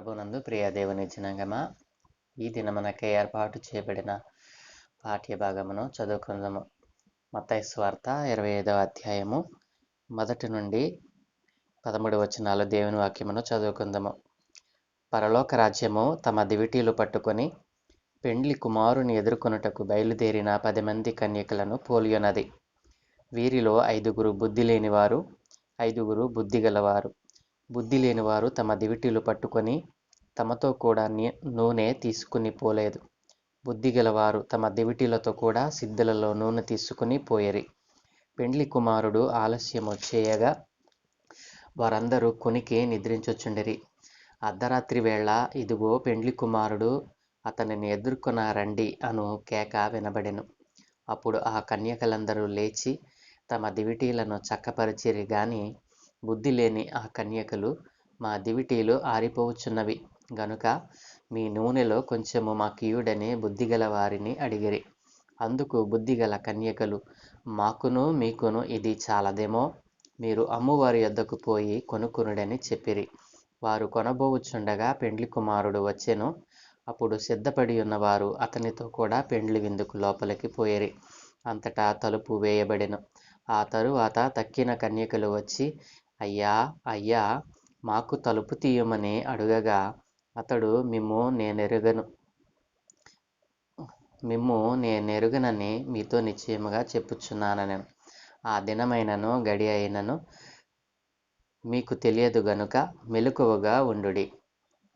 ప్రభునందు ప్రియ దేవుని జనాంగమా, ఈ దినమునకై ఏర్పాటు చేయబడిన పాఠ్య భాగమును చదువుకుందాము. మత్తయి సువార్త 25వ అధ్యాయము 1 నుండి 13 వచనాలు దేవుని వాక్యమును చదువుకుందాము. పరలోక రాజ్యము తమ దివిటీలు పట్టుకొని పెండ్లి కుమారుని ఎదుర్కొనుటకు బయలుదేరిన 10 మంది కన్యకలను పోలియున్నది. వీరిలో 5 బుద్ధి లేనివారు, 5 బుద్ధి గలవారు. బుద్ధి లేనివారు తమ దివిటీలు పట్టుకొని తమతో కూడా నూనె తీసుకుని పోలేదు. బుద్ధి గలవారు తమ దివిటీలతో కూడా సిద్ధలలో నూనె తీసుకుని పోయిరి. పెండ్లి కుమారుడు ఆలస్యము చేయగా వారందరూ కొనికి నిద్రించుచుండిరి. అర్ధరాత్రి వేళ ఇదిగో పెండ్లి కుమారుడు అతనిని ఎదుర్కొన రండి అను కేక వినబడెను. అప్పుడు ఆ కన్యకలందరూ లేచి తమ దివిటీలను చక్కపరిచిరి గాని బుద్ధి లేని ఆ కన్యకలు, మా దివిటీలు ఆరిపోవుచున్నవి గనుక మీ నూనెలో కొంచెము మాకియుడని బుద్ధిగల వారిని అడిగిరి. అందుకు బుద్ధిగల కన్యకలు, మాకును మీకును ఇది చాలదేమో, మీరు అమ్మువారి యొద్దకు పోయి కొనుక్కునుడని చెప్పిరి. వారు కొనబోవుచుండగా పెండ్లి కుమారుడు వచ్చెను. అప్పుడు సిద్ధపడి ఉన్నవారు అతనితో కూడా పెండ్లి విందుకు లోపలికి పోయిరి. అంతటా తలుపు వేయబడెను. ఆ తరువాత తక్కిన కన్యకలు వచ్చి, అయ్యా అయ్యా, మాకు తలుపు తీయమని అడుగగా అతడు మిమ్ము నేనెరుగనని మీతో నిశ్చయముగా చెప్పుచున్నానెను. ఆ దినమైనను గడి అయినను మీకు తెలియదు గనుక మెలకువగా ఉండుడి.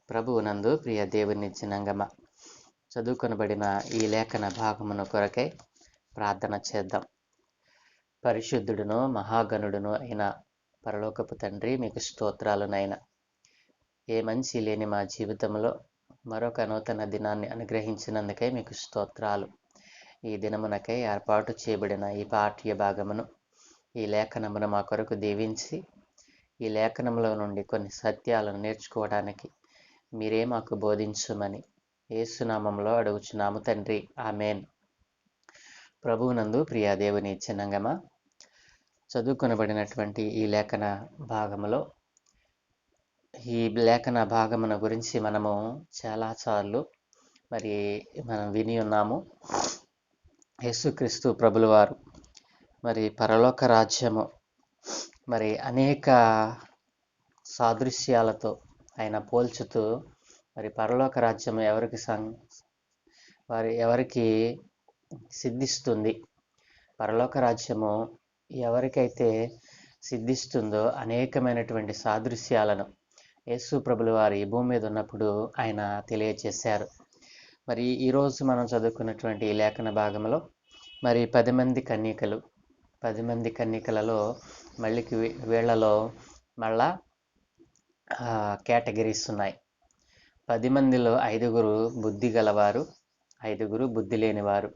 ప్రభువునందు ప్రియ దేవుని జనాంగమా, చదువుకొనబడిన ఈ లేఖన భాగమును కొరకై ప్రార్థన చేద్దాం. పరిశుద్ధుడును మహాగణుడును అయిన పరలోకపు తండ్రి, మీకు స్తోత్రాలు నాయన. ఏ మంచి లేని మా జీవితంలో మరొక నూతన దినాన్ని అనుగ్రహించినందుకై మీకు స్తోత్రాలు. ఈ దినమునకై ఏర్పాటు చేయబడిన ఈ పాఠ్య భాగమును, ఈ లేఖనమును మా కొరకు దీవించి, ఈ లేఖనములో నుండి కొన్ని సత్యాలను నేర్చుకోవడానికి మీరే మాకు బోధించుమని యేసునామములో అడుగుచున్నాము తండ్రి, ఆమేన్. ప్రభువునందు ప్రియ దేవుని జనాంగమా, చదువుకొనబడినటువంటి ఈ లేఖన భాగములో, ఈ లేఖన భాగమున గురించి మనము చాలాసార్లు మనం విని ఉన్నాము. యేసుక్రీస్తు ప్రభుల వారు పరలోక రాజ్యము అనేక సాదృశ్యాలతో ఆయన పోల్చుతూ పరలోక రాజ్యము ఎవరికి సిద్ధిస్తుంది, పరలోక రాజ్యము ఎవరికైతే సిద్ధిస్తుందో అనేకమైనటువంటి సాదృశ్యాలను యేసు ప్రభుల వారు ఈ భూమి మీద ఉన్నప్పుడు ఆయన తెలియచేశారు. ఈరోజు మనం చదువుకున్నటువంటి ఈ లేఖన భాగంలో 10 మంది కన్యకలు, 10 మంది కన్యకలలో వీళ్లలో మళ్ళా కేటగిరీస్ ఉన్నాయి. 10 మందిలో 5 బుద్ధి గలవారు, 5 బుద్ధి లేనివారు.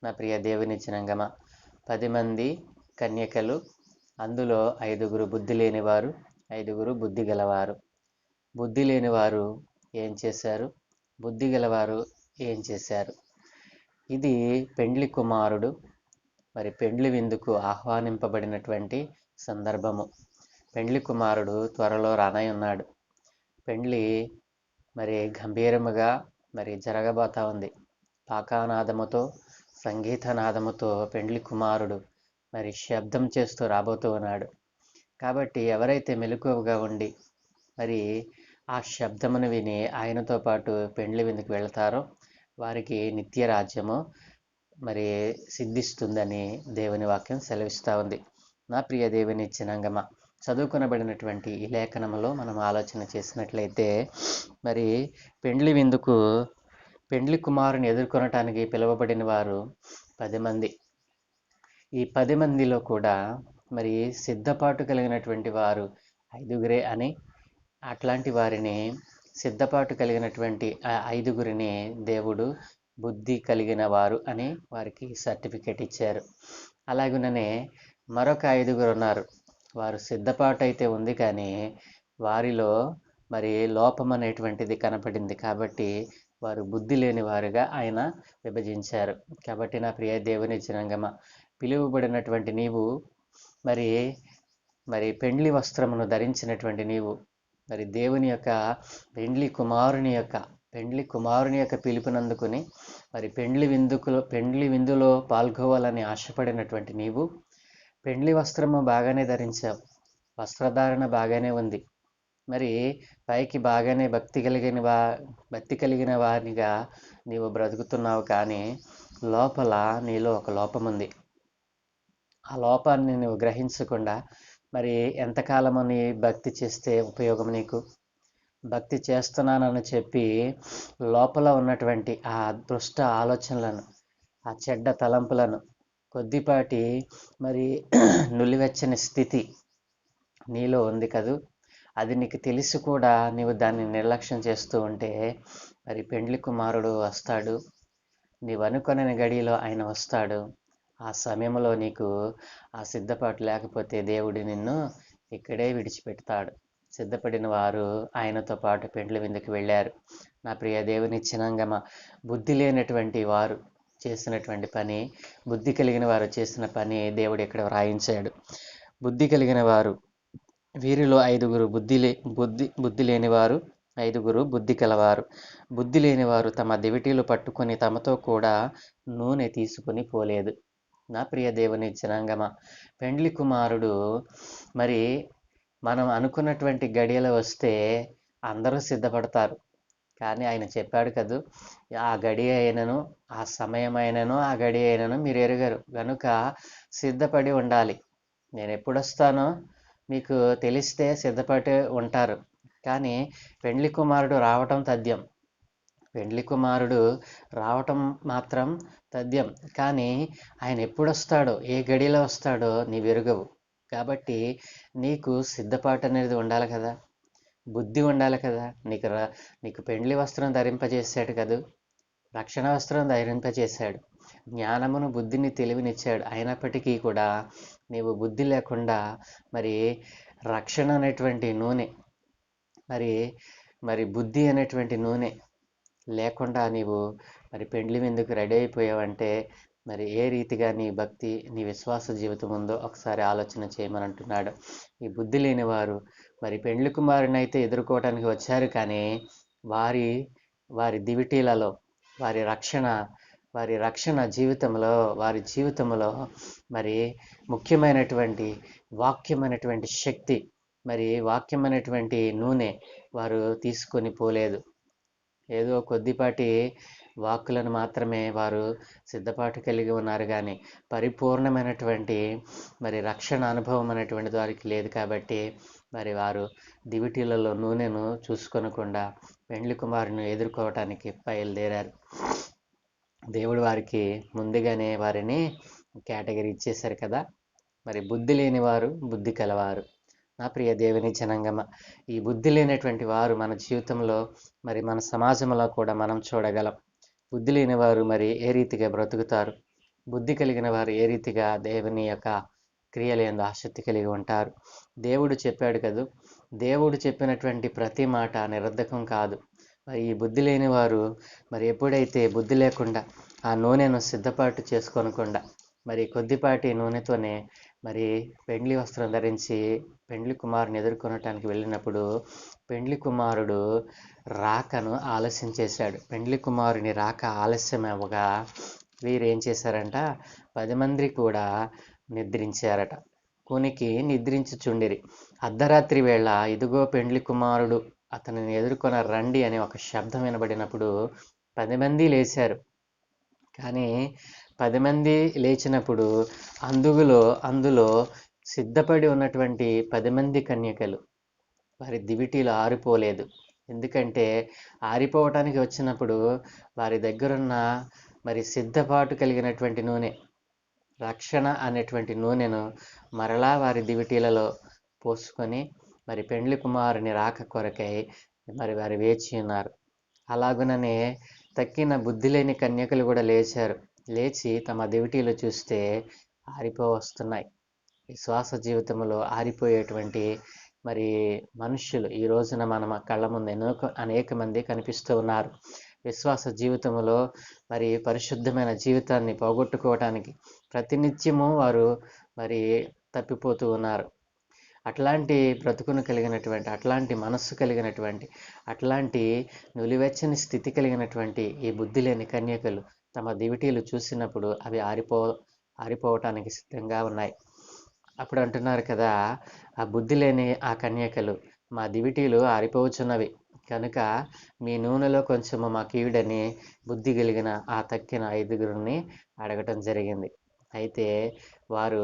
నా ప్రియ దేవుని జనాంగమా, 10 మంది కన్యకలు, అందులో 5 బుద్ధి లేనివారు, 5 బుద్ధి గలవారు. బుద్ధి లేనివారు ఏం చేశారు, బుద్ధి గలవారు ఏం చేశారు? ఇది పెండ్లి కుమారుడు పెండ్లి విందుకు ఆహ్వానింపబడినటువంటి సందర్భము. పెండ్లి కుమారుడు త్వరలో రానయ్యున్నాడు. పెండ్లి గంభీరముగా జరగబోతా ఉంది. పాకానాదముతో, సంగీతనాదముతో పెండ్లి కుమారుడు శబ్దం చేస్తూ రాబోతూ ఉన్నాడు. కాబట్టి ఎవరైతే మెలకువగా ఉండి ఆ శబ్దమును విని ఆయనతో పాటు పెండ్లి విందుకు వెళతారో వారికి నిత్య రాజ్యము సిద్ధిస్తుందని దేవుని వాక్యం సెలవిస్తూ ఉంది. నా ప్రియ దేవుని జనాంగమా, చదువుకొనబడినటువంటి ఈ లేఖనములో మనం ఆలోచన చేసినట్లయితే పెండ్లి విందుకు పెండ్లి కుమారుని ఎదుర్కొనటానికి పిలువబడిన వారు 10 మంది. ఈ 10 మందిలో కూడా సిద్ధపాటు కలిగినటువంటి వారు 5 అని, అట్లాంటి వారిని సిద్ధపాటు కలిగినటువంటి 5 దేవుడు బుద్ధి కలిగిన వారు అని వారికి సర్టిఫికేట్ ఇచ్చారు. అలాగుననే మరొక 5 ఉన్నారు. వారు సిద్ధపాటు అయితే ఉంది కానీ వారిలో లోపం అనేటువంటిది కనపడింది. కాబట్టి వారు బుద్ధి లేని వారుగా ఆయన విభజించారు. కాబట్టి నా ప్రియ దేవుని జనాంగమా, పిలువబడినటువంటి నీవు పెండ్లి వస్త్రమును ధరించినటువంటి నీవు మరి దేవుని యొక్క పెండ్లి కుమారుని యొక్క పిలుపునందుకుని మరి పెండ్లి విందులో పాల్గొవాలని ఆశపడినటువంటి నీవు పెండ్లి వస్త్రము బాగానే ధరించావు, వస్త్రధారణ బాగానే ఉంది. మరి పైకి బాగానే భక్తి కలిగిన వారిగా నీవు బ్రతుకుతున్నావు, కానీ లోపల నీలో ఒక లోపం ఉంది. ఆ లోపాన్ని నువ్వు గ్రహించకుండా మరి ఎంతకాలము నీ భక్తి చేస్తే ఉపయోగం నీకు? భక్తి చేస్తున్నానని చెప్పి లోపల ఉన్నటువంటి ఆ దుష్ట ఆలోచనలను, ఆ చెడ్డ తలంపులను, కొద్దిపాటి మరి నులివెచ్చని స్థితి నీలో ఉంది కదూ. అది నీకు తెలిసి కూడా నీవు దాన్ని నిర్లక్ష్యం చేస్తూ ఉంటే మరి పెండ్లి కుమారుడు వస్తాడు, నీవు అనుకొనని గడియలో ఆయన వస్తాడు. ఆ సమయంలో నీకు ఆ సిద్ధపాటు లేకపోతే దేవుడు నిన్ను ఇక్కడే విడిచిపెడతాడు. సిద్ధపడిన వారు ఆయనతో పాటు పెండ్లి విందుకు వెళ్ళారు. నా ప్రియ దేవుని జనాంగమా, బుద్ధి లేనటువంటి వారు చేసినటువంటి పని, బుద్ధి కలిగిన వారు చేసిన పని దేవుడు ఇక్కడ వ్రాయించాడు. బుద్ధి కలిగిన వారు వీరిలో బుద్ధి లేనివారు 5 బుద్ధి కలవారు. బుద్ధి లేనివారు తమ దివిటీలు పట్టుకొని తమతో కూడా నూనె తీసుకొని పోలేదు. నా ప్రియ దేవుని జనాంగమా, పెండ్లి కుమారుడు మరి మనం అనుకున్నటువంటి గడియలు వస్తే అందరూ సిద్ధపడతారు, కానీ ఆయన చెప్పాడు కదూ, ఆ గడియ అయినను ఆ సమయమైనను ఆ గడియ అయినను మీరు ఎరుగరు, కనుక సిద్ధపడి ఉండాలి. నేను ఎప్పుడొస్తానో మీకు తెలిస్తే సిద్ధపడి ఉంటారు, కానీ పెండ్లి కుమారుడు రావటం తథ్యం. పెండ్లి కుమారుడు రావటం మాత్రం తథ్యం, కానీ ఆయన ఎప్పుడొస్తాడో ఏ గడిలో వస్తాడో నీవు ఎరుగవు. కాబట్టి నీకు సిద్ధపాటు అనేది ఉండాలి కదా, బుద్ధి ఉండాలి కదా. నీకు పెండ్లి వస్త్రం ధరింపజేశాడు కదూ, రక్షణ వస్త్రం ధరింపజేశాడు, జ్ఞానమును బుద్ధిని తెలివినిచ్చాడు. అయినప్పటికీ కూడా నీవు బుద్ధి లేకుండా మరి రక్షణ అనేటువంటి నూనె మరి బుద్ధి అనేటువంటి నూనె లేకుండా నీవు మరి పెండ్లి విందుకు రెడీ అయిపోయావంటే మరి ఏ రీతిగా నీ భక్తి, నీ విశ్వాస జీవితం ఉందో ఒకసారి ఆలోచన చేయమని అంటున్నాడు. ఈ బుద్ధి లేని వారు మరి పెండ్లి కుమారుని అయితే ఎదుర్కోవటానికి వచ్చారు, కానీ వారి దివిటీలలో వారి రక్షణ జీవితంలో మరి ముఖ్యమైనటువంటి వాక్యమైనటువంటి శక్తి, మరి వాక్యమైనటువంటి నూనె వారు తీసుకొని పోలేదు. ఏదో కొద్దిపాటి వాక్కులను మాత్రమే వారు సిద్ధపాటు కలిగి ఉన్నారు, కానీ పరిపూర్ణమైనటువంటి మరి రక్షణ అనుభవం అనేటువంటిది వారికి లేదు. కాబట్టి మరి వారు దివిటీలలో నూనెను చూసుకొనకుండా పెండ్లి కుమారుని ఎదుర్కోవటానికి బయలుదేరారు. దేవుడు వారికి ముందుగానే వారిని కేటగిరీ ఇచ్చేశారు కదా. మరి బుద్ధి లేని వారు బుద్ధి కలవారు. నా ప్రియ దేవుని జనాంగమ, ఈ బుద్ధి లేనటువంటి వారు మన జీవితంలో మరి మన సమాజంలో కూడా మనం చూడగలం. బుద్ధి లేని వారు మరి ఏ రీతిగా బ్రతుకుతారు, బుద్ధి కలిగిన వారు ఏ రీతిగా దేవుని యొక్క క్రియలందు ఆసక్తి కలిగి ఉంటారు. దేవుడు చెప్పాడు కదూ, దేవుడు చెప్పినటువంటి ప్రతి మాట నిరర్ధకం కాదు. మరి ఈ బుద్ధి లేని వారు మరి ఎప్పుడైతే బుద్ధి లేకుండా ఆ నూనెను సిద్ధపాటు చేసుకోనకుండా మరి కొద్దిపాటి నూనెతోనే మరి పెండ్లి వస్త్రం ధరించి పెండ్లి కుమారుని ఎదుర్కొనటానికి వెళ్ళినప్పుడు పెండ్లి కుమారుడు రాకను ఆలస్యం చేశాడు. పెండ్లి కుమారుని రాక ఆలస్యం అవ్వగా వీరు ఏం చేశారంట, 10 మంది కూడా నిద్రించారట. కునికి నిద్రించుచుండిరి. అర్ధరాత్రి వేళ ఇదిగో పెండ్లి కుమారుడు అతనిని ఎదుర్కొన రండి అనే ఒక శబ్దం వినబడినప్పుడు 10 మంది లేచారు. కానీ 10 మంది లేచినప్పుడు అందులో సిద్ధపడి ఉన్నటువంటి 10 మంది కన్యకలు వారి దివిటీలు ఆరిపోలేదు. ఎందుకంటే ఆరిపోవటానికి వచ్చినప్పుడు వారి దగ్గరున్న మరి సిద్ధపాటు కలిగినటువంటి నూనె, రక్షణ అనేటువంటి నూనెను మరలా వారి దివిటీలలో పోసుకొని మరి పెండ్లి కుమారుని రాక కొరకై మరి వారు వేచి ఉన్నారు. అలాగుననే తక్కిన బుద్ధి లేని కన్యకలు కూడా లేచారు. లేచి తమ దివిటీలు చూస్తే ఆరిపోవస్తున్నాయి. విశ్వాస జీవితంలో ఆరిపోయేటువంటి మరి మనుష్యులు ఈ రోజున మన కళ్ళ ముందు అనేక మంది కనిపిస్తూ ఉన్నారు. విశ్వాస జీవితంలో మరి పరిశుద్ధమైన జీవితాన్ని పోగొట్టుకోవటానికి ప్రతినిత్యము వారు మరి తప్పిపోతూ ఉన్నారు. అట్లాంటి బ్రతుకును కలిగినటువంటి, అట్లాంటి మనస్సు కలిగినటువంటి, అట్లాంటి నులివెచ్చని స్థితి కలిగినటువంటి ఈ బుద్ధి లేని కన్యకలు తమ దివిటీలు చూసినప్పుడు అవి ఆరిపోవటానికి సిద్ధంగా ఉన్నాయి. అప్పుడు అంటున్నారు కదా, ఆ బుద్ధి లేని ఆ కన్యకలు, మా దివిటీలు ఆరిపోవచ్చున్నవి కనుక మీ నూనెలో కొంచెము మాకీయుడని బుద్ధి కలిగిన ఆ తక్కిన 5గురిని అడగటం జరిగింది. అయితే వారు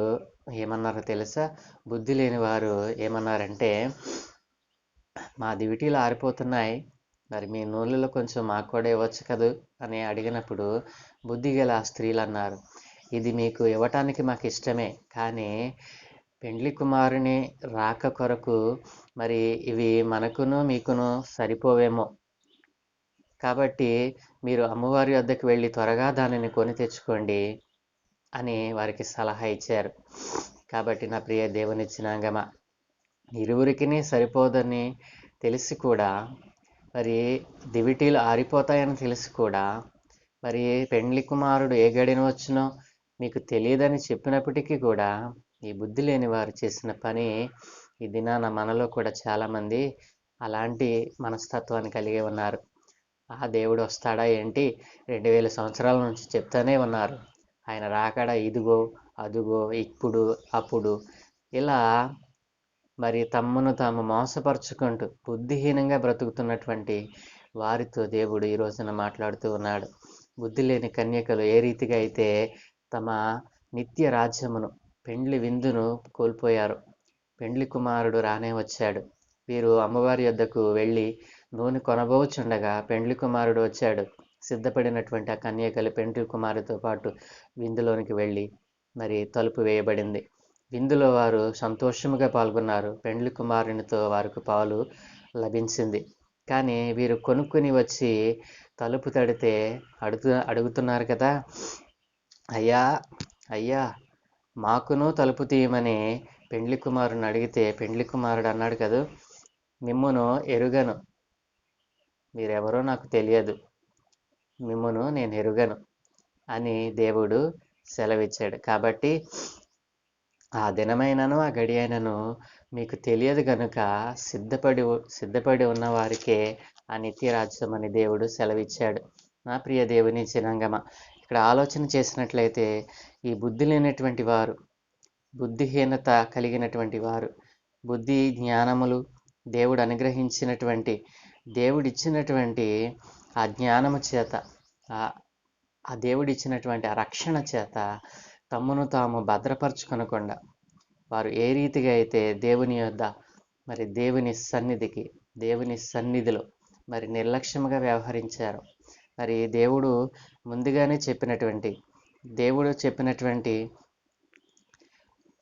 ఏమన్నారో తెలుసా? బుద్ధి లేని వారు ఏమన్నారంటే, మా దివిటీలు ఆరిపోతున్నాయి, మరి మీ నూనెలో కొంచెం మాకు కూడా ఇవ్వచ్చు కదూ అని అడిగినప్పుడు బుద్ధి గల ఆ స్త్రీలు అన్నారు, ఇది మీకు ఇవ్వటానికి మాకు ఇష్టమే, కానీ పెండ్లి కుమారుని రాక కొరకు మరి ఇవి మనకును మీకును సరిపోవేమో, కాబట్టి మీరు అమ్మవారి వద్దకు వెళ్ళి త్వరగా దానిని కొని తెచ్చుకోండి అని వారికి సలహా ఇచ్చారు. కాబట్టి నా ప్రియ దేవుని జనాంగమా, ఇరువురికిని సరిపోదని తెలిసి కూడా, మరి దివిటీలు ఆరిపోతాయని తెలిసి కూడా, మరి పెండ్లి కుమారుడు ఏ గడిన వచ్చునో మీకు తెలియదని చెప్పినప్పటికీ కూడా ఈ బుద్ధి లేని వారు చేసిన పని ఈ దినాన మనలో కూడా చాలామంది అలాంటి మనస్తత్వాన్ని కలిగి ఉన్నారు. ఆ దేవుడు వస్తాడా ఏంటి, 2000 సంవత్సరాల నుంచి చెప్తానే ఉన్నారు, ఆయన రాకడా ఇదిగో అదుగో ఇప్పుడు అప్పుడు, ఇలా మరి తమ్మును తాము మోసపరుచుకుంటూ బుద్ధిహీనంగా బ్రతుకుతున్నటువంటి వారితో దేవుడు ఈ రోజున మాట్లాడుతూ ఉన్నాడు. బుద్ధి లేని కన్యకలు ఏ రీతిగా అయితే తమ నిత్య రాజ్యమును, పెండ్లి విందును కోల్పోయారు. పెండ్లి కుమారుడు రానే వచ్చాడు. వీరు అమ్మవారి యొద్దకు వెళ్ళి నూనె కొనబోచుండగా పెండ్లి కుమారుడు వచ్చాడు. సిద్ధపడినటువంటి ఆ కన్యకలు పెండ్లి కుమారుడితో పాటు విందులోనికి వెళ్ళి మరి తలుపు వేయబడింది. విందులో వారు సంతోషముగా పాల్గొన్నారు. పెండ్లి కుమారునితో వారికి పాలు లభించింది. కానీ వీరు కొనుక్కొని వచ్చి తలుపు తడితే అడుగుతున్నారు కదా, అయ్యా అయ్యా మాకును తలుపు తీయమని పెండ్లి కుమారుని అడిగితే పెండ్లి కుమారుడు అన్నాడు కదా, మిమ్మును ఎరుగను, మీరెవరో నాకు తెలియదు, మిమ్మును నేను ఎరుగను అని దేవుడు సెలవిచ్చాడు. కాబట్టి ఆ దినమైనను ఆ గడి అయినను మీకు తెలియదు కనుక సిద్ధపడి ఉన్న వారికే ఆ నిత్యరాజ్యం అని దేవుడు సెలవిచ్చాడు. నా ప్రియ దేవుని జనాంగమ, ఇక్కడ ఆలోచన చేసినట్లయితే ఈ బుద్ధి లేనటువంటి వారు, బుద్ధిహీనత కలిగినటువంటి వారు, బుద్ధి జ్ఞానములు దేవుడు అనుగ్రహించినటువంటి, దేవుడిచ్చినటువంటి ఆ జ్ఞానము చేత, ఆ దేవుడిచ్చినటువంటి ఆ రక్షణ చేత తమ్మును తాము భద్రపరచుకొనకుండా వారు ఏ రీతిగా అయితే దేవుని యొద్ద మరి దేవుని సన్నిధిలో మరి నిర్లక్ష్యముగా వ్యవహరించారు. మరి దేవుడు చెప్పినటువంటి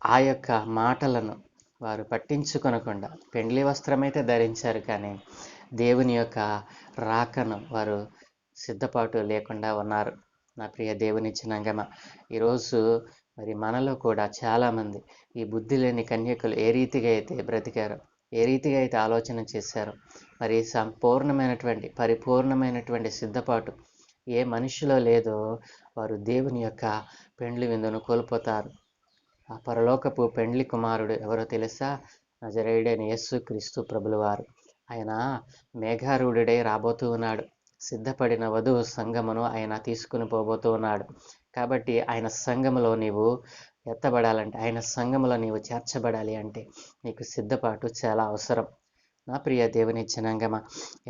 ఆ యొక్క మాటలను వారు పట్టించుకొనకుండా పెండ్లి వస్త్రమైతే ధరించారు, కానీ దేవుని యొక్క రాకను వారు సిద్ధపాటు లేకుండా ఉన్నారు. నా ప్రియ దేవుని జనాంగమా, ఈరోజు మరి మనలో కూడా చాలామంది ఈ బుద్ధి లేని కన్యకలు ఏ రీతిగా అయితే బ్రతికారో, ఏ రీతిగా అయితే ఆలోచన చేశారో, మరి పరిపూర్ణమైనటువంటి సిద్ధపాటు ఏ మనిషిలో లేదో వారు దేవుని యొక్క పెండ్లి విందును కోల్పోతారు. ఆ పరలోకపు పెండ్లి కుమారుడు ఎవరో తెలుసా? నజరేయుడైన యేసు క్రీస్తు ప్రభుల వారు. ఆయన మేఘారూఢుడై రాబోతూ ఉన్నాడు. సిద్ధపడిన వధువు సంఘమును ఆయన తీసుకుని పోబోతూ ఉన్నాడు. కాబట్టి ఆయన సంఘములో నీవు ఎత్తబడాలంటే, ఆయన సంఘములో నీవు చేర్చబడాలి అంటే నీకు సిద్ధపాటు చాలా అవసరం. నా ప్రియ దేవుని జనాంగమ,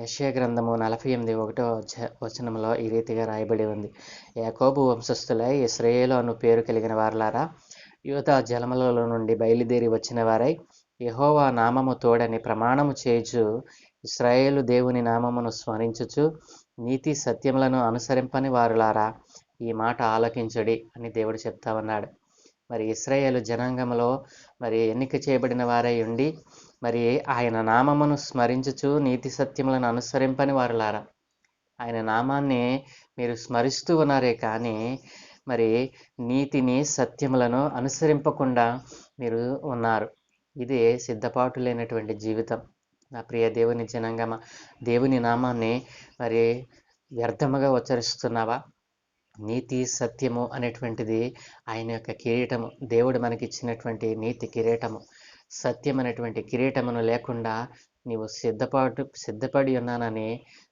యెషయా గ్రంథము 48:1 ఈ రీతిగా రాయబడి ఉంది, యాకోబు వంశస్థులై ఇశ్రాయేలు అను పేరు కలిగిన వారలారా, యూదా జలములలో నుండి బయలుదేరి వచ్చిన వారై యెహోవా నామము తోడని ప్రమాణము చేయుచు, ఇశ్రాయేలు దేవుని నామమును స్మరించుచు, నీతి సత్యములను అనుసరింపని వారులారా, ఈ మాట ఆలకించుడి అని దేవుడు చెప్తా ఉన్నాడు. మరి ఇశ్రాయేలు జనాంగంలో మరి ఎన్నిక చేయబడిన వారై ఉండి మరి ఆయన నామమును స్మరించుచు నీతి సత్యములను అనుసరింపని వారులారా, ఆయన నామాన్ని మీరు స్మరిస్తూ ఉన్నారే కానీ మరి నీతిని సత్యములను అనుసరింపకుండా మీరు ఉన్నారు. ఇదే సిద్ధపాటు లేనటువంటి జీవితం. నా ప్రియ దేవుని జనాంగమ, దేవుని నామాన్ని మరి వ్యర్థముగా ఉచ్చరిస్తున్నావా? నీతి సత్యము అనేటువంటిది ఆయన యొక్క కిరీటము, దేవుడు మనకిచ్చినటువంటి నీతి కిరీటము. సత్యమైనటువంటి కిరీటమును లేకుండా నీవు సిద్ధపడి ఉన్నానని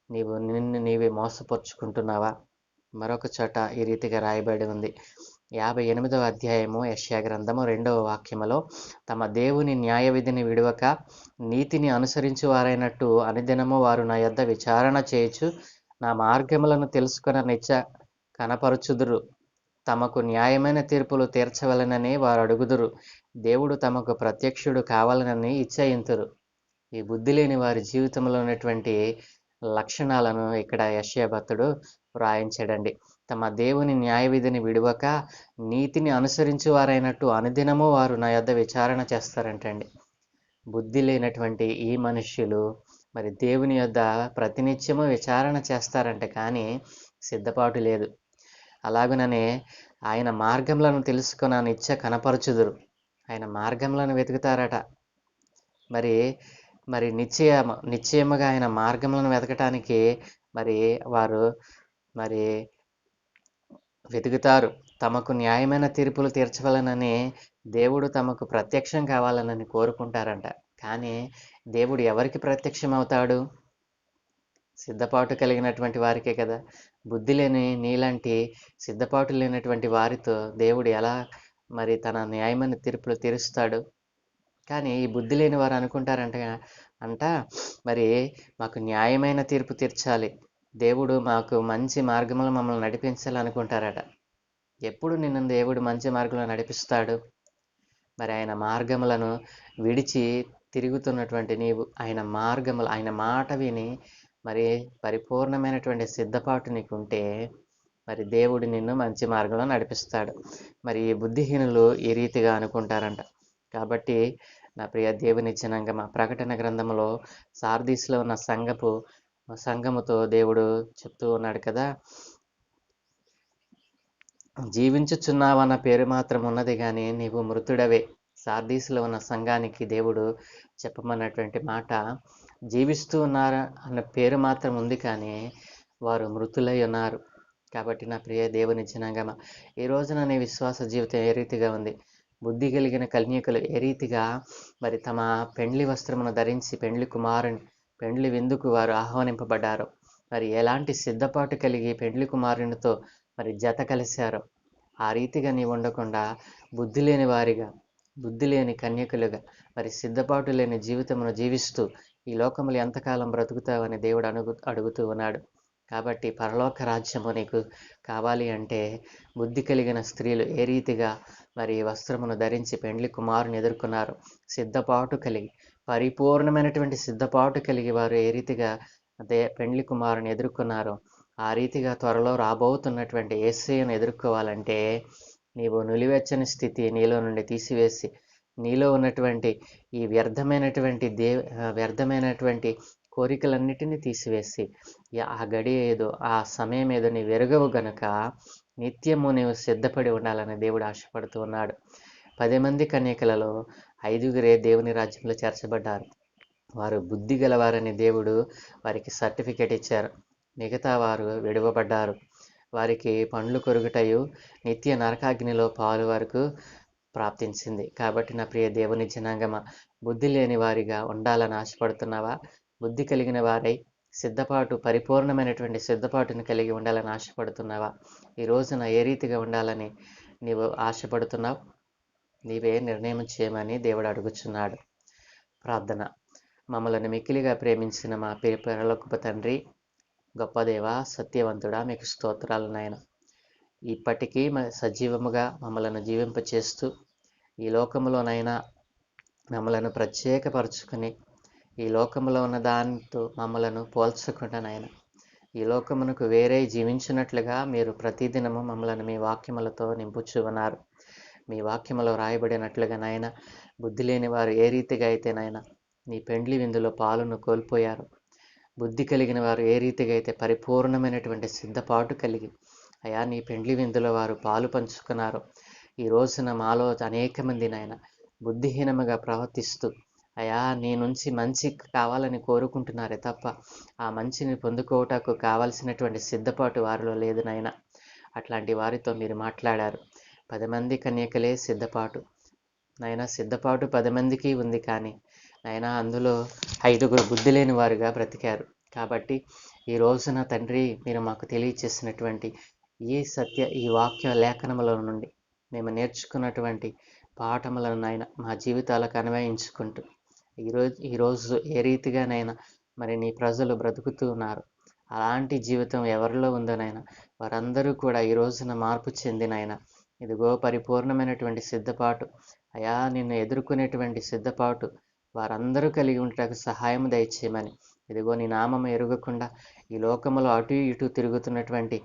నిన్ను నీవే మోసపరుచుకుంటున్నావా? మరొక చోట ఈ రీతిగా రాయబడి ఉంది. 58వ అధ్యాయము యెషయా గ్రంథము 2వ వాక్యములో, తమ దేవుని న్యాయ విధిని విడువక నీతిని అనుసరించు వారైనట్టు అనుదినము వారు నా యొద్ద విచారణ చేయుచు నా మార్గములను తెలుసుకొన నిచ్చ కనపరుచుదురు. తమకు న్యాయమైన తీర్పులు తీర్చవలెనని వారు అడుగుదురు. దేవుడు తమకు ప్రత్యక్షుడు కావాలనని ఇచ్చయింతురు. ఈ బుద్ధి లేని వారి జీవితంలో ఉన్నటువంటి లక్షణాలను ఇక్కడ యెషయా భక్తుడు వ్రాయించాడండి. తమ దేవుని న్యాయ విధిని విడువక నీతిని అనుసరించు వారైనట్టు అనుదినము వారు నా యొద్ద విచారణ చేస్తారంటండి. బుద్ధి లేనటువంటి ఈ మనుష్యులు మరి దేవుని యొద్ద ప్రతినిత్యము విచారణ చేస్తారంట, కానీ సిద్ధపాటు లేదు. అలాగుననే ఆయన మార్గములను తెలుసుకొన నిత్య కనపరచుదురు. ఆయన మార్గములను వెతుకుతారట. మరి నిశ్చయముగా ఆయన మార్గములను వెతకటానికి వారు వెతుకుతారు. తమకు న్యాయమైన తీర్పులు తీర్చవలనని దేవుడు తమకు ప్రత్యక్షం కావాలనని కోరుకుంటారంట. కానీ దేవుడు ఎవరికి ప్రత్యక్షం అవుతాడు? సిద్ధపాటు కలిగినటువంటి వారికే కదా. బుద్ధి లేని నీలాంటి సిద్ధపాటు లేనటువంటి వారితో దేవుడు ఎలా తన న్యాయమైన తీర్పులు తీరుస్తాడు? కానీ ఈ బుద్ధి లేని వారు అనుకుంటారంట మాకు న్యాయమైన తీర్పు తీర్చాలి, దేవుడు మాకు మంచి మార్గంలో మమ్మల్ని నడిపించాలి అనుకుంటారట. ఎప్పుడు నిన్ను దేవుడు మంచి మార్గంలో నడిపిస్తాడు? ఆయన మార్గములను విడిచి తిరుగుతున్నటువంటి నీవు ఆయన మార్గములు, ఆయన మాట విని పరిపూర్ణమైనటువంటి సిద్ధపాటు నీకుంటే దేవుడు నిన్ను మంచి మార్గంలో నడిపిస్తాడు. ఈ బుద్ధిహీనులు ఈ రీతిగా అనుకుంటారంట. కాబట్టి నా ప్రియ దేవుని జనాంగమా, ప్రకటన గ్రంథంలో సార్దీస్లో ఉన్న సంఘముతో దేవుడు చెప్తూ ఉన్నాడు కదా, జీవించుచున్నావన్న పేరు మాత్రం ఉన్నది కానీ నీవు మృతుడవే. సార్దీస్లో ఉన్న సంఘానికి దేవుడు చెప్పమన్నటువంటి మాట, జీవిస్తూ ఉన్నారు అన్న పేరు మాత్రం ఉంది కానీ వారు మృతులై ఉన్నారు. కాబట్టి నా ప్రియ దేవుని జనాంగమా, ఈ రోజున నీ విశ్వాస జీవితం ఏ రీతిగా ఉంది? బుద్ధి కలిగిన కన్యకలు ఏ రీతిగా తమ పెండ్లి వస్త్రమును ధరించి పెండ్లి విందుకు వారు ఆహ్వానింపబడ్డారు, ఎలాంటి సిద్ధపాటు కలిగి పెండ్లి కుమారునితో జత కలిశారో ఆ రీతిగా నీవు ఉండకుండా బుద్ధి లేని వారిగా, బుద్ధి లేని కన్యకులుగా సిద్ధపాటు లేని జీవితమును జీవిస్తూ ఈ లోకములు ఎంతకాలం బ్రతుకుతావని దేవుడు అడుగుతూ ఉన్నాడు. కాబట్టి పరలోక రాజ్యము నీకు కావాలి అంటే బుద్ధి కలిగిన స్త్రీలు ఏ రీతిగా వస్త్రమును ధరించి పెండ్లి కుమారుని ఎదుర్కొన్నారు, సిద్ధపాటు కలిగి పరిపూర్ణమైనటువంటి సిద్ధపాటు కలిగి వారు ఏ రీతిగా పెండ్లి కుమారుని ఎదుర్కొన్నారో ఆ రీతిగా త్వరలో రాబోతున్నటువంటి యేసయ్యను ఎదుర్కోవాలంటే నీవు నులివెచ్చని స్థితి నీలో నుండి తీసివేసి, నీలో ఉన్నటువంటి ఈ వ్యర్థమైనటువంటి కోరికలన్నిటినీ తీసివేసి, ఆ గడియ ఏదో ఆ సమయం ఏదో నీ వెరగవు గనుక నిత్యము నీవు సిద్ధపడి ఉండాలని దేవుడు ఆశపడుతూ ఉన్నాడు. 10 మంది కన్యకలలో 5గురే దేవుని రాజ్యంలో చేర్చబడ్డారు. వారు బుద్ధి గలవారని దేవుడు వారికి సర్టిఫికేట్ ఇచ్చారు. మిగతా వారు విడువబడ్డారు. వారికి పండ్లు కొరుకుటయు నిత్య నరకాగ్నిలో పాలు వరకు ప్రాప్తించింది. కాబట్టి నా ప్రియ దేవుని జనాంగమా, బుద్ధి లేని వారిగా ఉండాలని ఆశపడుతున్నావా? బుద్ధి కలిగిన వారై పరిపూర్ణమైనటువంటి సిద్ధపాటును కలిగి ఉండాలని ఆశపడుతున్నావా? ఈ రోజున ఏ రీతిగా ఉండాలని నీవు ఆశపడుతున్నావు? నీవే నిర్ణయం చేయమని దేవుడు అడుగుచున్నాడు. ప్రార్థన. మమ్మల్ని మిక్కిలిగా ప్రేమించిన మా పరలోకపు తండ్రి, గొప్ప దేవ, సత్యవంతుడా, మీకు స్తోత్రాలు నాయన. ఇప్పటికీ సజీవముగా మమ్మలను జీవింపచేస్తూ ఈ లోకములోనైనా మమ్మలను ప్రత్యేకపరుచుకొని ఈ లోకములో ఉన్న దానితో మమ్మలను పోల్చకుండా నాయన, ఈ లోకమునకు వేరే జీవించినట్లుగా మీరు ప్రతిదినము మమ్మలను మీ వాక్యములతో నింపుచూ ఉన్నారు. మీ వాక్యములో రాయబడినట్లుగా నాయన, బుద్ధి లేని వారు ఏ రీతిగా అయితే నాయన నీ పెండ్లి విందులో పాలును కోల్పోయారు, బుద్ధి కలిగిన వారు ఏ రీతిగా అయితే పరిపూర్ణమైనటువంటి సిద్ధపాటు కలిగి అయా నీ పెండ్లి విందులో వారు పాలు పంచుకున్నారు, ఈ రోజున మాలో అనేక మంది నాయన బుద్ధిహీనముగా ప్రవర్తిస్తూ అయా నీ నుంచి మంచి కావాలని కోరుకుంటున్నారే తప్ప ఆ మంచిని పొందుకోవటకు కావలసినటువంటి సిద్ధపాటు వారిలో లేదు నాయన. అట్లాంటి వారితో మీరు మాట్లాడారు. 10 మంది కన్యకలే సిద్ధపాటు, నాయనా సిద్ధపాటు 10 మందికి ఉంది కానీ నాయనా అందులో 5గురు బుద్ధి లేని వారుగా బ్రతికారు. కాబట్టి ఈ రోజున తండ్రి మీరు మాకు తెలియచేసినటువంటి ఈ వాక్య లేఖనముల నుండి మేము నేర్చుకున్నటువంటి పాఠములను నాయన మా జీవితాలకు అన్వయించుకుంటూ ఈరోజు ఏ రీతిగానైనా మరి నీ ప్రజలు బ్రతుకుతూ ఉన్నారు, అలాంటి జీవితం ఎవరిలో ఉందో నాయన వారందరూ కూడా ఈ రోజున మార్పు చెందినైనా ఇదిగో పరిపూర్ణమైనటువంటి సిద్ధపాటు అయా నిన్ను ఎదుర్కొనేటువంటి సిద్ధపాటు వారందరూ కలిగి ఉండటకు సహాయం దయచేయమని, ఇదిగో నీ నామం ఎరుగకుండా ఈ లోకములో అటు ఇటు తిరుగుతున్నటువంటి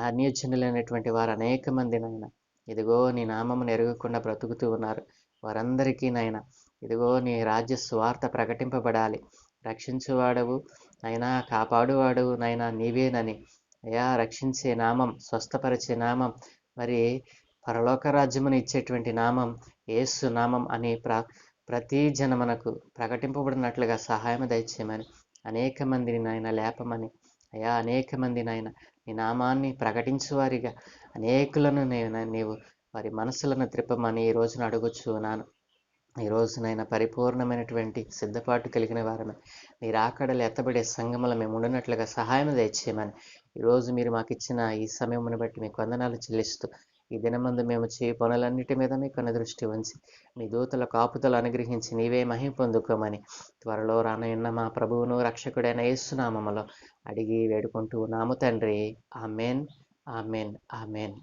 అన్యజనులైనటువంటి వారు అనేక మంది నాయన ఇదిగో నీ నామమును ఎరగకుండా బ్రతుకుతూ ఉన్నారు. వారందరికీ నాయన ఇదిగో నీ రాజ్య స్వార్థ ప్రకటింపబడాలి. రక్షించువాడవు నైనా, కాపాడువాడవు నైనా నీవేనని అయా రక్షించే నామం, స్వస్థపరిచే నామం, మరి పరలోక రాజ్యమును ఇచ్చేటువంటి నామం యేసు నామం అని ప్రతి జనమునకు ప్రకటింపబడినట్లుగా సహాయం దయచేయమని, అనేక మందిని నాయన లేపమని అయా అనేక మంది నాయన నీ నామాన్ని ప్రకటించువారిగా అనేకులను నీవు వారి మనసులను త్రిప్పమని ఈ రోజున అడుగుచున్నాను. ఈ రోజునైనా పరిపూర్ణమైనటువంటి సిద్ధపాటు కలిగిన వారమే నీ రాకడలు ఎత్తబడే సంఘములో మేము ఉండినట్లుగా సహాయం దయచేయమని, ఈరోజు మీరు మాకు ఇచ్చిన ఈ సమయమును బట్టి మీకు వందనాలు చెల్లిస్తూ ఈ దినమందు మేము చేయ పనులన్నిటి మీద మీ కన్ను దృష్టి ఉంచి మీ దూతల కాపుదలు అనుగ్రహించి నీవే మహిమ పొందుకోమని త్వరలో రానయున్న మా ప్రభువును రక్షకుడైన యేసు నామములో అడిగి వేడుకుంటూ నాము తండ్రి. Amen, amen, amen.